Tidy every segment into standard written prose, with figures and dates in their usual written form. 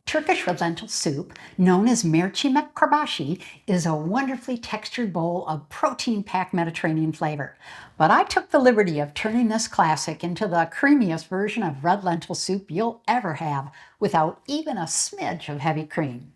Turkish red lentil soup, known as mercimek kırbaşı, is a wonderfully textured bowl of protein-packed Mediterranean flavor. But I took the liberty of turning this classic into the creamiest version of red lentil soup you'll ever have, without even a smidge of heavy cream.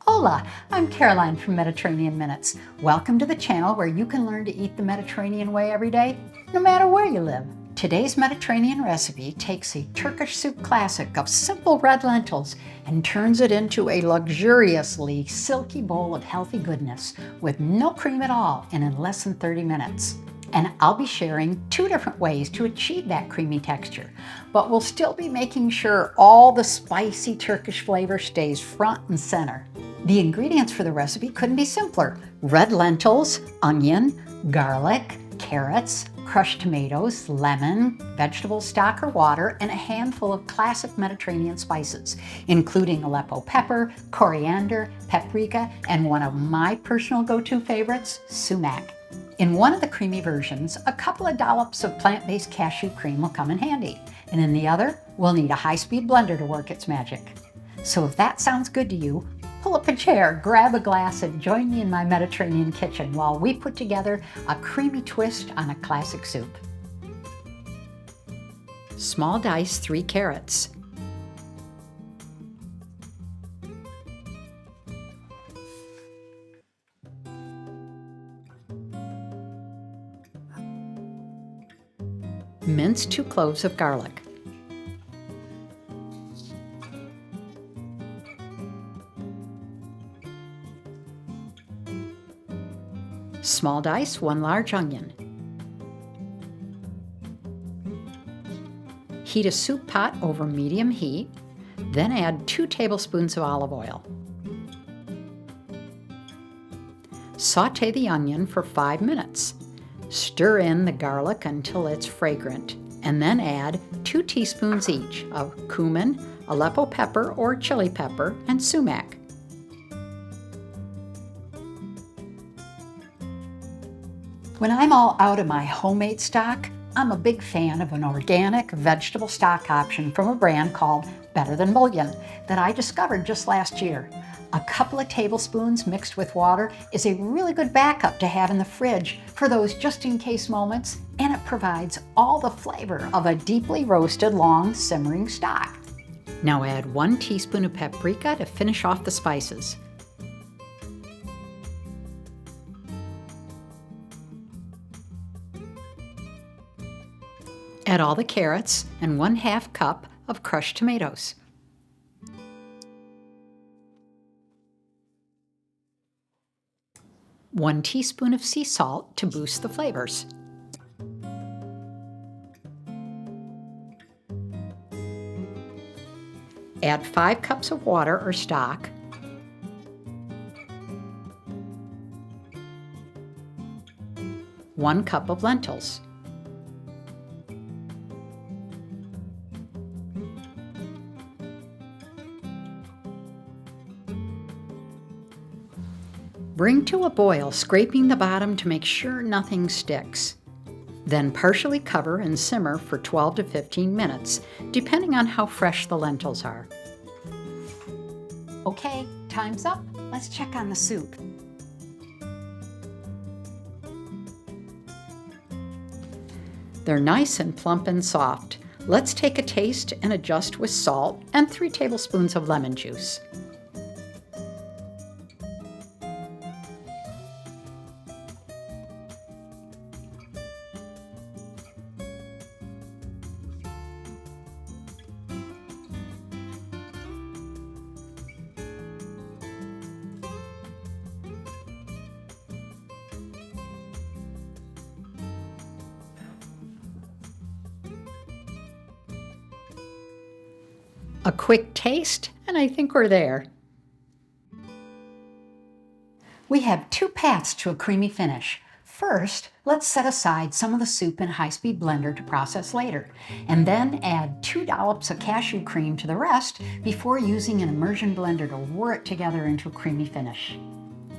Hola, I'm Caroline from Mediterranean Minutes. Welcome to the channel where you can learn to eat the Mediterranean way every day, no matter where you live. Today's Mediterranean recipe takes a Turkish soup classic of simple red lentils and turns it into a luxuriously silky bowl of healthy goodness with no cream at all and in less than 30 minutes. And I'll be sharing two different ways to achieve that creamy texture, but we'll still be making sure all the spicy Turkish flavor stays front and center. The ingredients for the recipe couldn't be simpler. Red lentils, onion, garlic, carrots, crushed tomatoes, lemon, vegetable stock or water, and a handful of classic Mediterranean spices, including Aleppo pepper, coriander, paprika, and one of my personal go-to favorites, sumac. In one of the creamy versions, a couple of dollops of plant-based cashew cream will come in handy, and in the other, we'll need a high-speed blender to work its magic. So if that sounds good to you, pull up a chair, grab a glass, and join me in my Mediterranean kitchen while we put together a creamy twist on a classic soup. Small dice 3 carrots. Mince 2 cloves of garlic. Small dice 1 large onion. Heat a soup pot over medium heat, then add 2 tablespoons of olive oil. Sauté the onion for 5 minutes. Stir in the garlic until it's fragrant, and then add 2 teaspoons each of cumin, Aleppo pepper or chili pepper, and sumac. When I'm all out of my homemade stock, I'm a big fan of an organic vegetable stock option from a brand called Better Than Bouillon that I discovered just last year. A couple of tablespoons mixed with water is a really good backup to have in the fridge for those just-in-case moments, and it provides all the flavor of a deeply roasted, long simmering stock. Now add 1 teaspoon of paprika to finish off the spices. Add all the carrots and 1/2 cup of crushed tomatoes. One teaspoon of sea salt to boost the flavors. Add 5 cups of water or stock. One cup of lentils. Bring to a boil, scraping the bottom to make sure nothing sticks. Then partially cover and simmer for 12 to 15 minutes, depending on how fresh the lentils are. Okay, time's up. Let's check on the soup. They're nice and plump and soft. Let's take a taste and adjust with salt and 3 tablespoons of lemon juice. A quick taste, and I think we're there. We have 2 paths to a creamy finish. First, let's set aside some of the soup in a high-speed blender to process later, and then add 2 dollops of cashew cream to the rest before using an immersion blender to whir it together into a creamy finish.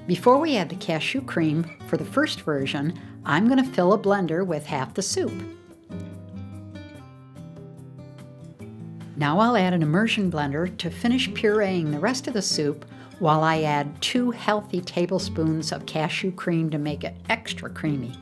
Before we add the cashew cream, for the first version, I'm going to fill a blender with half the soup. Now I'll add an immersion blender to finish pureeing the rest of the soup while I add 2 healthy tablespoons of cashew cream to make it extra creamy.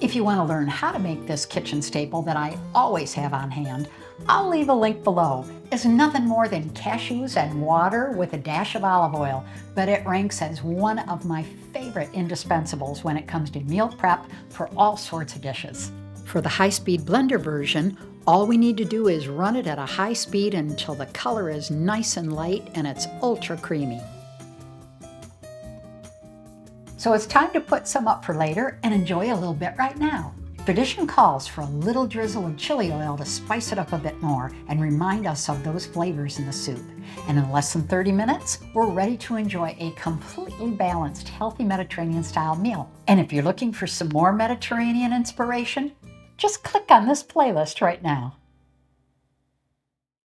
If you want to learn how to make this kitchen staple that I always have on hand, I'll leave a link below. It's nothing more than cashews and water with a dash of olive oil, but it ranks as one of my favorite indispensables when it comes to meal prep for all sorts of dishes. For the high-speed blender version, all we need to do is run it at a high speed until the color is nice and light and it's ultra creamy. So it's time to put some up for later and enjoy a little bit right now. Tradition calls for a little drizzle of chili oil to spice it up a bit more and remind us of those flavors in the soup. And in less than 30 minutes, we're ready to enjoy a completely balanced, healthy Mediterranean-style meal. And if you're looking for some more Mediterranean inspiration, just click on this playlist right now.